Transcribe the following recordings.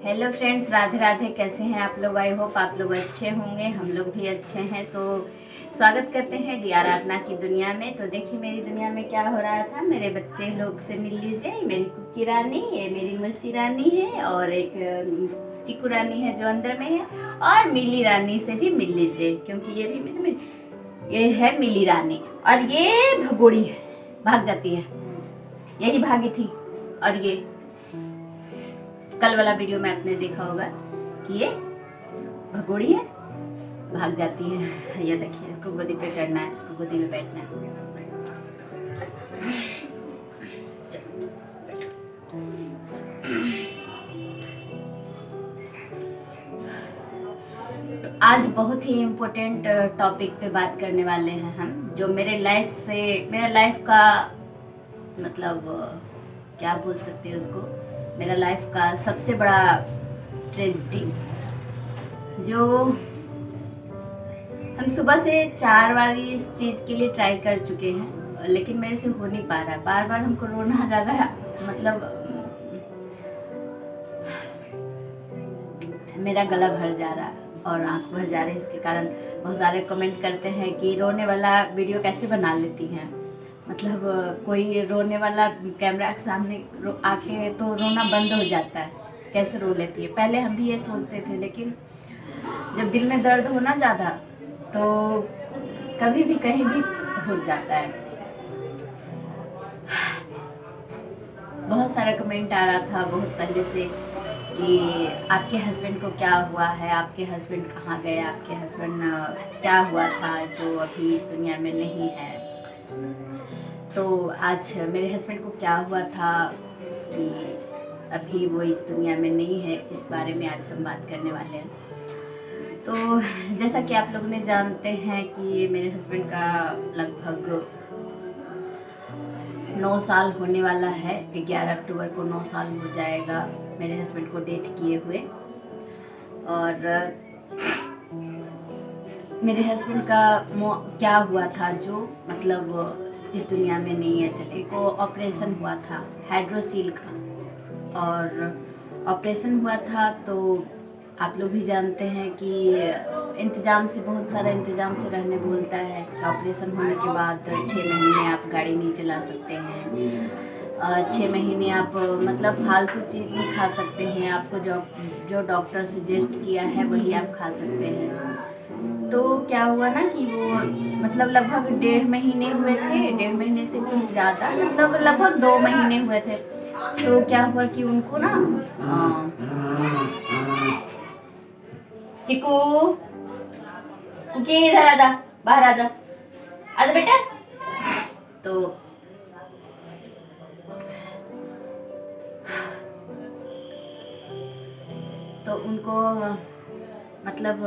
Hello friends, Radhe Radhe. कैसे हैं आप लोग? आई होप आप लोग अच्छे होंगे। हम लोग भी अच्छे हैं। तो स्वागत करते हैं डी आराधना की दुनिया में। तो देखिए मेरी दुनिया में क्या हो रहा था। मेरे बच्चे लोग से मिल लीजिए। मेरी कुकी रानी, ये मेरी मुर्सी रानी है, और एक चिकू रानी है जो अंदर में है, और मिली रानी से भी मिल लीजिए, क्योंकि ये भी ये है मिली रानी। और ये भगोड़ी है, भाग जाती है, यही भागी थी। और ये कल वाला वीडियो में आपने देखा होगा कि ये भगोड़ी है, भाग जाती है। ये देखिए, इसको गोदी पे चढ़ना है, इसको गोदी में बैठना है। तो आज बहुत ही इम्पोर्टेंट टॉपिक पे बात करने वाले हैं हम, जो मेरे लाइफ का मतलब क्या बोल सकते हैं उसको, मेरा लाइफ का सबसे बड़ा ट्रेजेडी, जो हम सुबह से 4 बार इस चीज़ के लिए ट्राई कर चुके हैं, लेकिन मेरे से हो नहीं पा रहा है। बार बार हमको रोना आ जा रहा है, मतलब मेरा गला भर जा रहा है और आंख भर जा रही है। इसके कारण बहुत सारे कमेंट करते हैं कि रोने वाला वीडियो कैसे बना लेती हैं। मतलब कोई रोने वाला कैमरा के सामने आके तो रोना बंद हो जाता है, कैसे रो लेती है। पहले हम भी ये सोचते थे, लेकिन जब दिल में दर्द हो ना ज़्यादा, तो कभी भी कहीं भी हो जाता है। बहुत सारा कमेंट आ रहा था बहुत पहले से कि आपके हस्बैंड को क्या हुआ है, आपके हस्बैंड कहाँ गए, आपके हस्बैंड क्या हुआ था जो अभी इस दुनिया में नहीं है। तो आज मेरे हस्बैंड को क्या हुआ था कि अभी वो इस दुनिया में नहीं है, इस बारे में आज हम बात करने वाले हैं। तो जैसा कि आप लोग ने जानते हैं कि मेरे हस्बैंड का लगभग 9 साल होने वाला है। 11 अक्टूबर को 9 साल हो जाएगा मेरे हस्बैंड को डेथ किए हुए। और मेरे हस्बैंड का क्या हुआ था जो मतलब इस दुनिया में नहीं है। चले को ऑपरेशन हुआ था हाइड्रोसील का, और ऑपरेशन हुआ था। तो आप लोग भी जानते हैं कि इंतज़ाम से, बहुत सारा इंतज़ाम से रहने बोलता है कि ऑपरेशन होने के बाद 6 महीने आप गाड़ी नहीं चला सकते हैं, 6 महीने आप मतलब फालतू चीज़ नहीं खा सकते हैं, आपको जो डॉक्टर सजेस्ट किया है वही आप खा सकते हैं। तो क्या हुआ ना कि वो मतलब लगभग 1.5 महीने हुए थे, 1.5 महीने से कुछ ज़्यादा, मतलब लगभग 2 महीने हुए थे। तो क्या हुआ कि उनको ना चिकू, कुकी इधर आ जा, बाहर आ जा, आ जा बेटा। तो उनको मतलब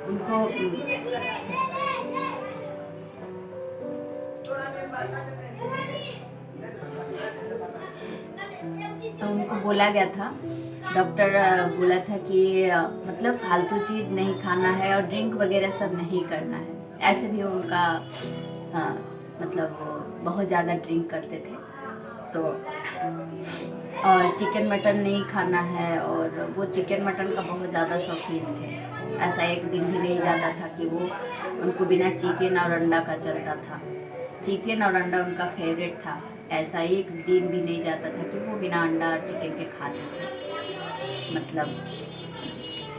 उनको उनको बोला गया था, डॉक्टर बोला था कि मतलब फालतू चीज़ नहीं खाना है और ड्रिंक वगैरह सब नहीं करना है। ऐसे भी उनका मतलब बहुत ज़्यादा ड्रिंक करते थे। तो और चिकन मटन नहीं खाना है, और वो चिकन मटन का बहुत ज़्यादा शौकीन थे। ऐसा एक दिन भी नहीं जाता था कि वो उनको बिना चिकन और अंडा का चलता था। चिकन और अंडा उनका फेवरेट था। ऐसा एक दिन भी नहीं जाता था कि वो बिना अंडा और चिकन के खाते थे। मतलब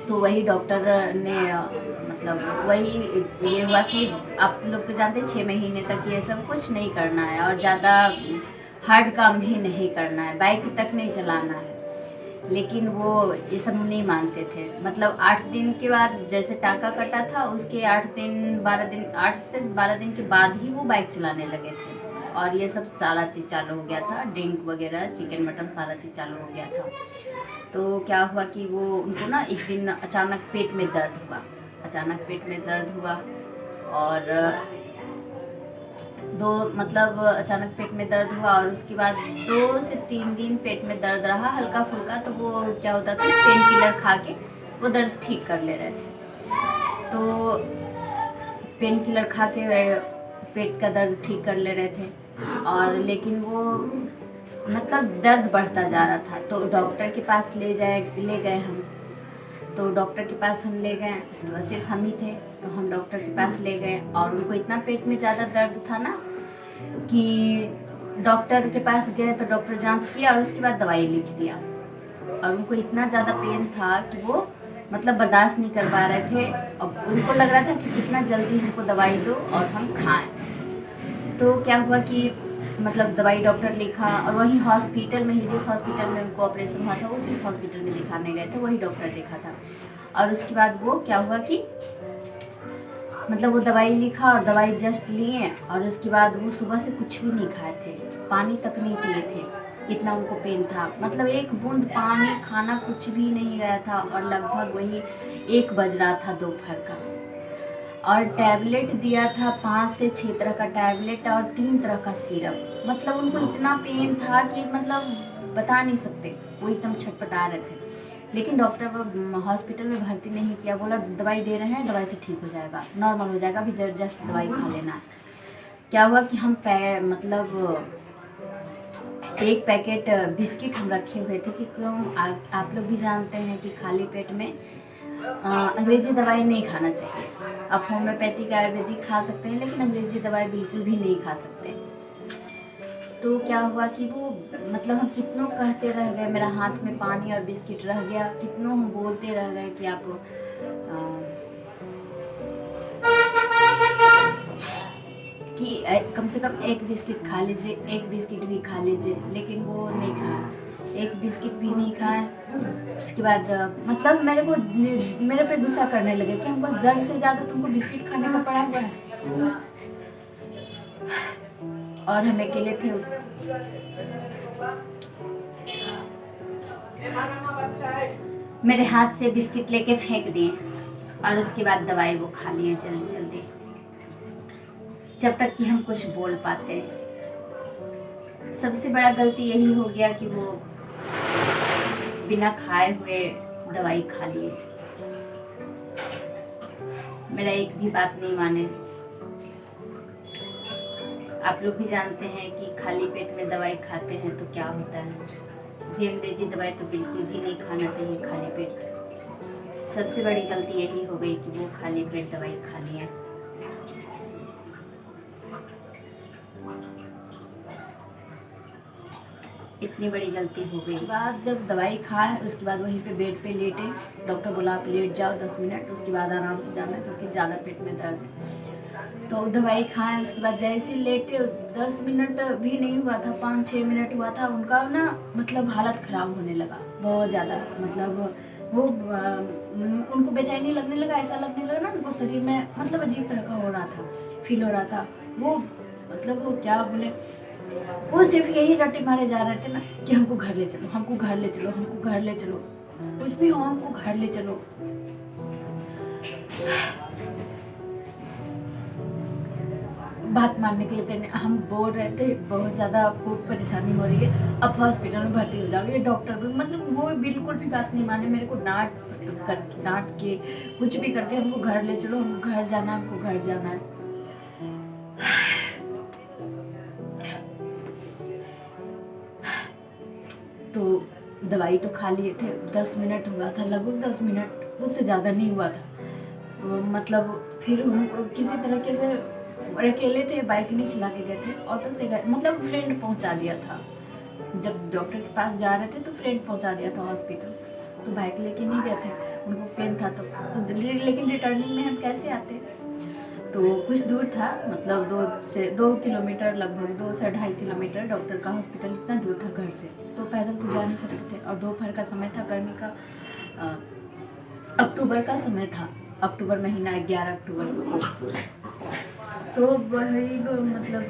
तो वही डॉक्टर ने मतलब वही ये हुआ कि आप लोग तो जानते हैं 6 महीने तक ये सब कुछ नहीं करना है, और ज़्यादा हार्ड काम भी नहीं करना है, बाइक तक नहीं चलाना है। लेकिन वो ये सब नहीं मानते थे। मतलब 8 दिन के बाद जैसे टाँका कटा था, उसके 8 से 12 दिन के बाद ही वो बाइक चलाने लगे थे। और ये सब सारा चीज़ चालू हो गया था, ड्रिंक वगैरह, चिकन मटन सारा चीज़ चालू हो गया था। तो क्या हुआ कि वो उनको ना एक दिन अचानक पेट में दर्द हुआ, और अचानक पेट में दर्द हुआ, और उसके बाद 2 से 3 दिन पेट में दर्द रहा हल्का फुल्का। तो वो क्या होता था, पेन किलर खा के वो दर्द ठीक कर ले रहे थे। तो पेन किलर खा के पेट का दर्द ठीक कर ले रहे थे, और लेकिन वो मतलब दर्द बढ़ता जा रहा था। तो डॉक्टर के पास ले गए हम। तो डॉक्टर के पास हम ले गए, उसके बाद सिर्फ हम ही थे, तो हम डॉक्टर के पास ले गए। और उनको इतना पेट में ज़्यादा दर्द था ना कि डॉक्टर के पास गए तो डॉक्टर जांच किया और उसके बाद दवाई लिख दिया। और उनको इतना ज़्यादा पेन था कि वो मतलब बर्दाश्त नहीं कर पा रहे थे। अब उनको लग रहा था कि कितना जल्दी हमको दवाई दो और हम खाएं। तो क्या हुआ कि मतलब दवाई डॉक्टर लिखा, और वही हॉस्पिटल में ही, जिस हॉस्पिटल में उनको ऑपरेशन हुआ था उसी हॉस्पिटल में दिखाने गए थे, वही डॉक्टर लिखा था। और उसके बाद वो क्या हुआ कि मतलब वो दवाई लिखा और दवाई जस्ट लिए, और उसके बाद वो सुबह से कुछ भी नहीं खाए थे, पानी तक नहीं पिए थे, इतना उनको पेन था। मतलब एक बूंद पानी, खाना कुछ भी नहीं गया था। और लगभग वही 1 बज रहा था दोपहर का। और टैबलेट दिया था 5 से 6 तरह का टैबलेट और 3 तरह का सिरप। मतलब उनको इतना पेन था कि मतलब बता नहीं सकते, वो एकदम छटपटा रहे थे। लेकिन डॉक्टर हॉस्पिटल में भर्ती नहीं किया, बोला दवाई दे रहे हैं, दवाई से ठीक हो जाएगा, नॉर्मल हो जाएगा, अभी जस्ट दवाई खा लेना। क्या हुआ कि हम मतलब एक पैकेट बिस्किट हम रखे हुए थे कि क्यों आप लोग भी जानते हैं कि खाली पेट में अंग्रेजी दवाई नहीं खाना चाहिए। आप होम्योपैथिक आयुर्वेदिक खा सकते हैं, लेकिन अंग्रेजी दवाई बिल्कुल भी नहीं खा सकते। तो क्या हुआ कि वो मतलब हम कितनों कहते रह गए, मेरा हाथ में पानी और बिस्किट रह गया, कितनों हम बोलते रह गए कि आप कम से कम एक बिस्किट खा लीजिए, एक बिस्किट भी खा लीजिए, लेकिन वो नहीं खाया, एक बिस्किट भी नहीं खाया। उसके बाद मतलब मेरे पे गुस्सा करने लगे कि हमको ज़रूर से ज़्यादा तुमको बिस्किट खाने का पड़ा हुआ है, और हम अकेले थे। मेरे हाथ से बिस्किट लेके फेंक दिए, और उसके बाद दवाई वो खा लिए जल्दी जल्दी, जब तक कि हम कुछ बोल पाते। सबसे बड़ा गलती यही हो गया कि वो बिना खाए हुए दवाई खा लिए, मेरा एक भी बात नहीं माने। आप लोग भी जानते हैं कि खाली पेट में दवाई खाते हैं तो क्या होता है। भी अंग्रेजी दवाई तो बिल्कुल भी नहीं खाना चाहिए खाली पेट। सबसे बड़ी गलती यही हो गई कि वो खाली पेट दवाई खा लिए। इतनी बड़ी गलती हो गई। बाद जब दवाई खाए उसके बाद वहीं पे बेड पे लेटे, डॉक्टर बोला आप लेट जाओ 10 मिनट, उसके बाद आराम से जाना क्योंकि ज़्यादा पेट में दर्द है। तो दवाई खाएं, उसके बाद जैसे लेटे 10 मिनट भी नहीं हुआ था, 5-6 मिनट हुआ था, उनका ना मतलब हालत ख़राब होने लगा बहुत ज़्यादा। मतलब वो उनको बेचैनी लगने लगा, ऐसा लगने लगा ना उनको शरीर में मतलब अजीब तरह का हो रहा था, फील हो रहा था। वो मतलब वो क्या बोले, वो सिर्फ यही रट्टे मारे जा रहे थे ना कि हमको घर ले चलो, हमको घर ले चलो, हमको घर ले चलो, कुछ भी हो हमको घर ले चलो। बात मानने के लिए हम बोल रहे थे बहुत ज़्यादा आपको परेशानी हो रही है, अब हॉस्पिटल में भर्ती हो जाओ। ये डॉक्टर भी मतलब वो बिल्कुल भी बात नहीं माने, मेरे को डांट के कुछ भी करके हमको घर ले चलो, हमको घर जाना है, हमको घर जाना है। तो दवाई तो खा लिए थे, 10 मिनट हुआ था, लगभग 10 मिनट, उससे ज़्यादा नहीं हुआ था। मतलब फिर हम किसी तरीके से अकेले थे, बाइक नहीं चला के गए थे, ऑटो से गए, मतलब फ्रेंड पहुंचा दिया था। जब डॉक्टर के पास जा रहे थे तो फ्रेंड पहुंचा दिया था हॉस्पिटल, तो बाइक लेके नहीं गए थे, उनको पेन था तो लेकिन रिटर्निंग में हम कैसे आते। तो कुछ दूर था, मतलब 2 किलोमीटर, लगभग 2 से 2.5 किलोमीटर डॉक्टर का हॉस्पिटल, इतना दूर था घर से, तो पैदल तो जा नहीं सकते थे। और दोपहर का समय था, गर्मी का अक्टूबर का समय था, अक्टूबर महीना 11 अक्टूबर को। तो वही मतलब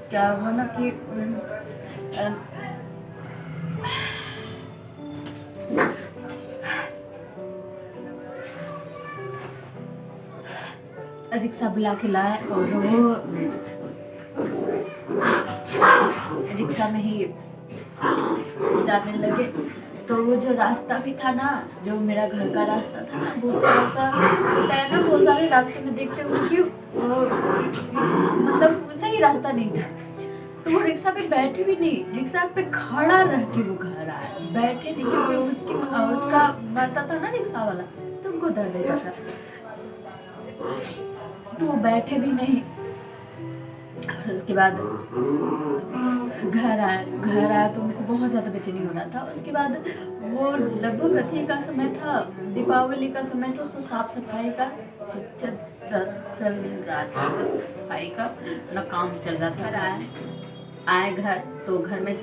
क्या हुआ ना कि रिक्शा बुला के लाए, और वो रिक्शा में ही जाने लगे। तो वो जो रास्ता भी था ना, जो मेरा घर का रास्ता था ना, वो थोड़ा सा होता है ना, बहुत सारे रास्ते में देखते हुए कि वो मतलब सही रास्ता नहीं था। तो वो रिक्शा पे बैठे भी नहीं, रिक्शा पे खड़ा रह के वो घर आया, बैठे नहीं, क्योंकि उसका मरता था ना रिक्शा वाला, तो उनको दर्द होता था, तो वो बैठे भी नहीं। और उसके बाद घर आया तो उनको बहुत ज़्यादा बेचैनी हो रहा था। उसके बाद वो लगभग अथी का समय था, दीपावली का समय था, तो साफ सफाई का चल रहा था, सफाई का अपना काम चल रहा था। आए घर, तो घर में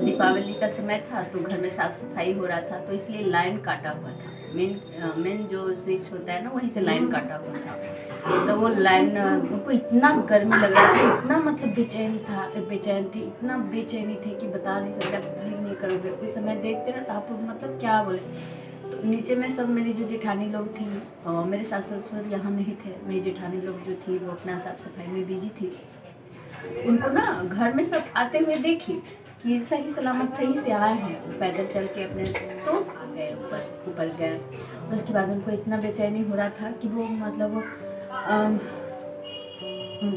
दीपावली का समय था, तो घर में साफ सफाई हो रहा था, तो इसलिए लाइन काटा हुआ था। मेन जो स्विच होता है ना, वहीं से लाइन काटा हुआ था। तो वो लाइन, उनको इतना गर्मी लग रहा था, इतना मतलब बेचैन थे, इतना बेचैनी थे कि बता नहीं सकते, आप बिलीव नहीं करोगे। उस समय देखते ना तो आप मतलब क्या बोले। तो नीचे में सब मेरी जो जेठानी लोग थी, और मेरे सास ससुर यहाँ नहीं थे, मेरी जेठानी लोग जो थी वो अपना साफ सफाई में बिजी थी। उनको ना घर में सब आते हुए देखी कि सही सलामत सही से आए हैं, पैदल चल के अपने, तो आ गए ऊपर गए। उसके बाद उनको इतना बेचैनी हो रहा था कि वो मतलब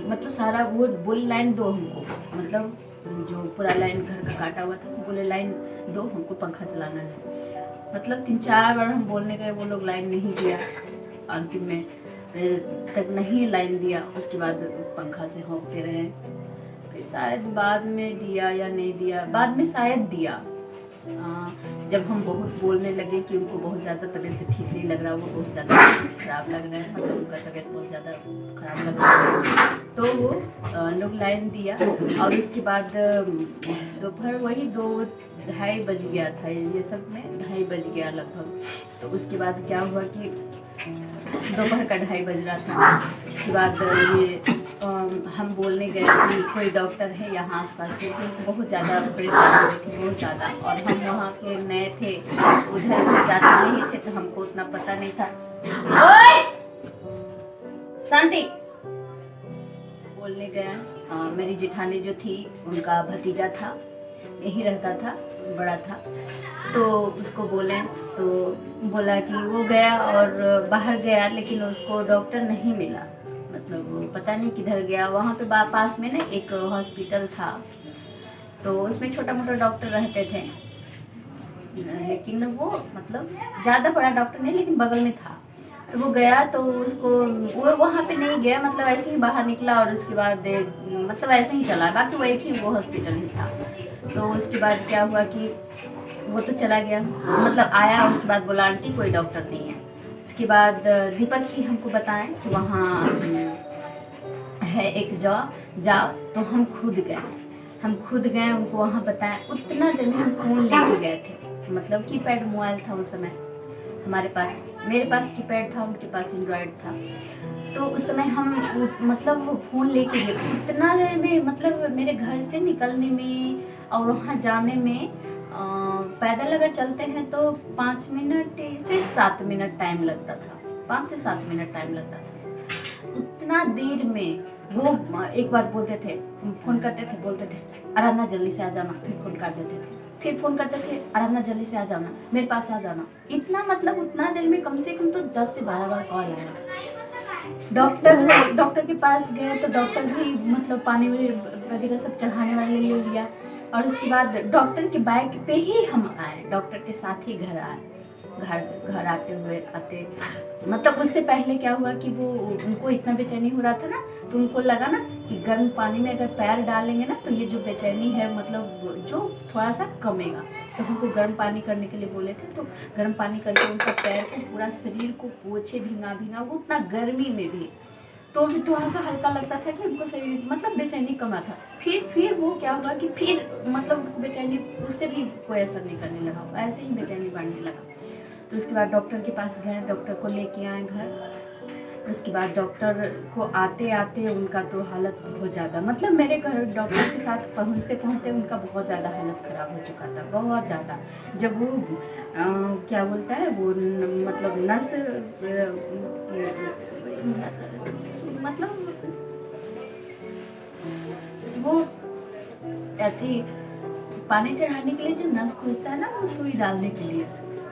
मतलब सारा वो बोले लाइन दो हमको, मतलब जो पूरा लाइन घर का काटा हुआ था, बोले लाइन दो हमको, पंखा चलाना है। मतलब 3-4 बार हम बोलने गए, वो लोग लाइन नहीं दिया, अंतिम में तक नहीं लाइन दिया। उसके बाद पंखा से होंकते रहे, फिर शायद बाद में दिया या नहीं दिया, बाद में शायद दिया। जब हम बहुत बोलने लगे कि उनको बहुत ज़्यादा तबीयत ठीक नहीं लग रहा, वो बहुत ज़्यादा ख़राब लग रहा है, मतलब उनका तबीयत बहुत ज़्यादा ख़राब लग रहा है, तो वो लोग लाइन दिया। और उसके बाद दोपहर वही 2-2:30 बज गया था, ये सब में 2:30 बज गया लगभग। तो उसके बाद क्या हुआ कि दोपहर का 2:30 बज रहा था। उसके बाद ये हम बोलने गए कि कोई डॉक्टर है यहाँ आसपास के, क्योंकि बहुत ज़्यादा परेशान हो रही थी, बहुत ज़्यादा, और हम वहाँ के नए थे, उधर जाते नहीं थे, तो हमको उतना पता नहीं था। ओए शांति, बोलने गए। मेरी जेठानी जो थी, उनका भतीजा था, यही रहता था, बड़ा था, तो उसको बोले, तो बोला कि वो गया और बाहर गया, लेकिन उसको डॉक्टर नहीं मिला, मतलब वो पता नहीं किधर गया। वहाँ पे पास में ना एक हॉस्पिटल था, तो उसमें छोटा मोटा डॉक्टर रहते थे, लेकिन वो मतलब ज़्यादा बड़ा डॉक्टर नहीं, लेकिन बगल में था। तो वो गया, तो उसको वो वहाँ पे नहीं गया, मतलब ऐसे ही बाहर निकला, और उसके बाद मतलब ऐसे ही चला, बाकी वो एक ही वो हॉस्पिटल ही था। तो उसके बाद क्या हुआ कि वो तो चला गया, मतलब आया, उसके बाद बोला आंटी कोई डॉक्टर नहीं है। उसके बाद दीपक ही हमको बताएं कि वहाँ है एक जाओ, तो हम खुद गए, उनको वहाँ बताएं। उतना देर में हम फ़ोन लेके गए थे, मतलब कीपैड मोबाइल था उस समय हमारे पास, मेरे पास कीपैड था, उनके पास एंड्रॉयड था। तो उस समय हम मतलब वो फ़ोन लेके गए, उतना देर में, मतलब मेरे घर से निकलने में और वहाँ जाने में पैदल अगर चलते हैं तो 5 मिनट से 7 मिनट टाइम लगता था, 5 से 7 मिनट टाइम लगता था। उतना देर में वो एक बात बोलते थे, फ़ोन करते थे, बोलते थे आराधना जल्दी से आ जाना, फिर फ़ोन कर देते थे, फिर फ़ोन करते थे आराधना जल्दी से आ जाना, मेरे पास आ जाना। इतना मतलब उतना देर में कम से कम तो 10 से 12 बार कॉल आया। डॉक्टर के पास गए, तो डॉक्टर भी मतलब पानी वगैरह सब चढ़ाने वाले ले लिया, और उसके बाद डॉक्टर के बाइक पे ही हम आए, डॉक्टर के साथ ही घर आए। घर आते मतलब उससे पहले क्या हुआ कि वो उनको इतना बेचैनी हो रहा था ना, तो उनको लगा ना कि गर्म पानी में अगर पैर डालेंगे ना, तो ये जो बेचैनी है मतलब जो थोड़ा सा कमेगा। तो हमको गर्म पानी करने के लिए बोले थे, तो गर्म पानी करके उनका पैर को, पूरा शरीर को पोछे, भींगा वो उतना गर्मी में भी, तो भी थोड़ा सा हल्का लगता था कि उनको शरीर मतलब बेचैनी कमा था। फिर वो क्या हुआ कि फिर मतलब उनको बेचैनी, उससे भी कोई असर नहीं करने लगा, ऐसे ही बेचैनी बढ़ने लगा। तो उसके बाद डॉक्टर के पास गए, डॉक्टर को लेके आए घर। उसके बाद डॉक्टर को आते आते उनका तो हालत बहुत ज़्यादा, मतलब मेरे घर डॉक्टर के साथ पहुँचते पहुँचते उनका बहुत ज़्यादा हालत ख़राब हो चुका था, बहुत ज़्यादा। जब वो क्या बोलता है वो मतलब नस मतलब वो ऐसी पानी चढ़ाने के लिए जो नस खोजता है ना, वो सुई डालने के लिए,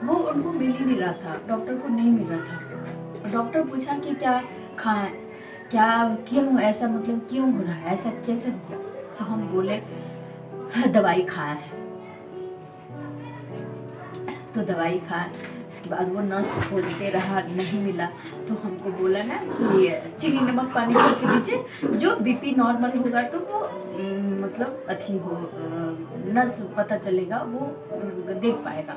वो उनको मिल ही नहीं रहा था, डॉक्टर को नहीं मिल रहा था। डॉक्टर पूछा कि क्या खाएं, क्या क्यों ऐसा, मतलब क्यों हो रहा है, ऐसा कैसे हो गया? तो हम बोले दवाई खाएं। तो दवाई खाएं, उसके बाद वो नस खोजते रहा, नहीं मिला। तो हमको बोला ना कि चीनी नमक पानी भर के दीजिए, जो बीपी नॉर्मल होगा तो वो मतलब अथी हो, नस पता चलेगा, वो देख पाएगा,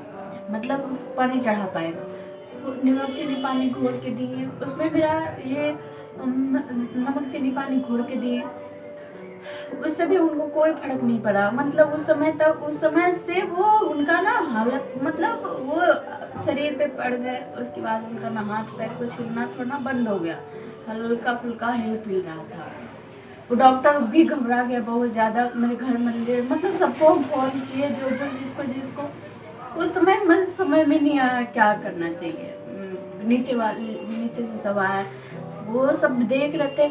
मतलब पानी चढ़ा पाएगा। वो नमक चीनी पानी घोल के दिए, उसमें मेरा ये नमक चीनी पानी घोल के दिए, उससे भी उनको कोई फर्क नहीं पड़ा। मतलब उस समय तक, उस समय से वो उनका ना हालत, मतलब वो शरीर पे पड़ गए। उसके बाद उनका ना हाथ पैर कुछ हिलना थोड़ा बंद हो गया, हल्का फुल्का हिल पिल रहा था। वो डॉक्टर भी घबरा गया बहुत ज़्यादा। मेरे घर में मतलब सबको फोन किए, जो जो जिसको जिसको। उस समय मन समझ में नहीं आया क्या करना चाहिए। नीचे से सब आए, वो सब देख रहे थे,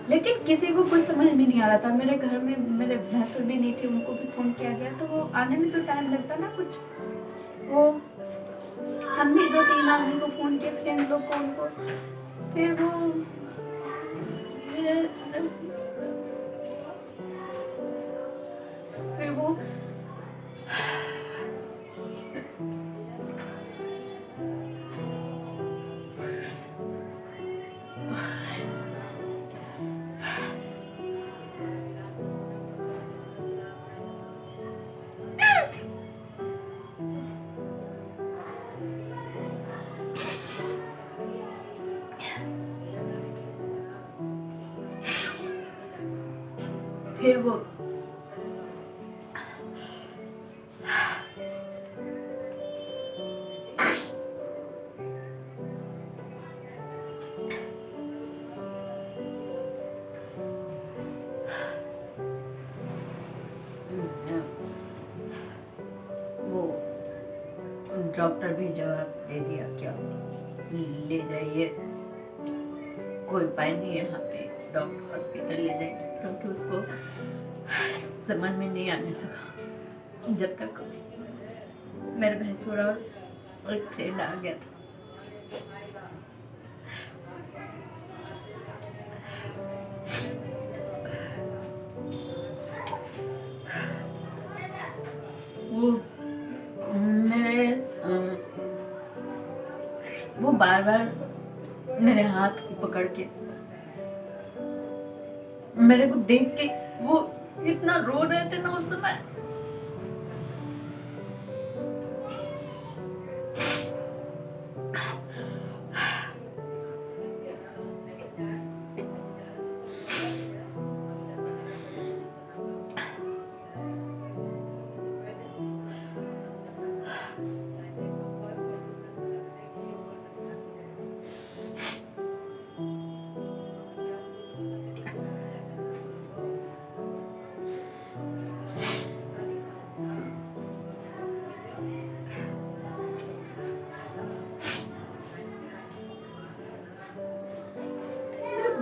लेकिन किसी को कुछ समझ में नहीं आ रहा था। मेरे घर में मेरे भैंसुर भी नहीं थे, उनको भी फोन किया गया, तो वो आने में तो टाइम लगता ना कुछ। वो हम भी 2-3 आदमी को फोन किए, फ्रेंड लोग को, उनको। फिर वो ये फिर वो फिर वो वो डॉक्टर भी जवाब दे दिया, क्या ले जाइए, कोई उपाय नहीं है यहाँ पे, डॉक्टर हॉस्पिटल ले जाइए। क्योंकि उसको समझ में नहीं आने लगा जब तक मेरे भैंसुर और एक फ्रेंड आ गया था। वो मेरे वो बार बार मेरे हाथ को पकड़ के, मेरे को देख के वो इतना रो रहे थे ना उस समय।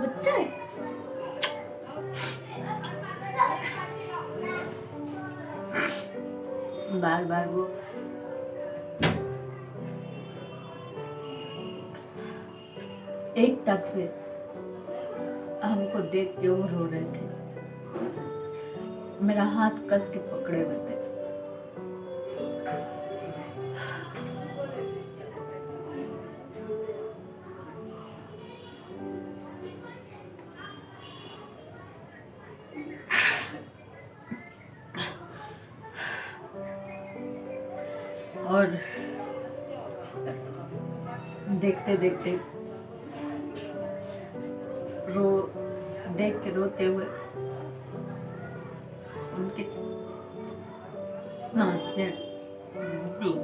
बच्चा है, बार बार वो एक टक से हमको देख के वो रो रहे थे, मेरा हाथ कस के पकड़े हुए थे। और देखते देखते देख के रोते हुए उनकी सांसें रुकी।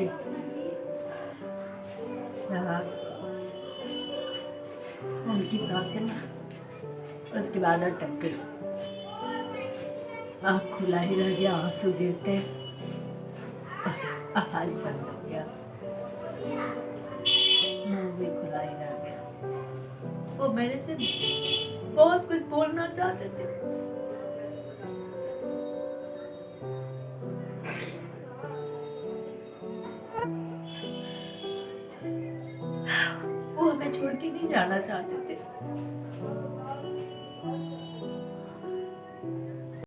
के यहाँ उनकी सांसें ना, उसके बाद अटक गई। आँख खुला ही रह गया, आंसू गिरते, आवाज बंद हो गया, मुंह भी खुला ही रह गया। वो मेरे से बहुत कुछ बोलना चाहते थे, वो हमें छोड़ के नहीं जाना चाहते थे।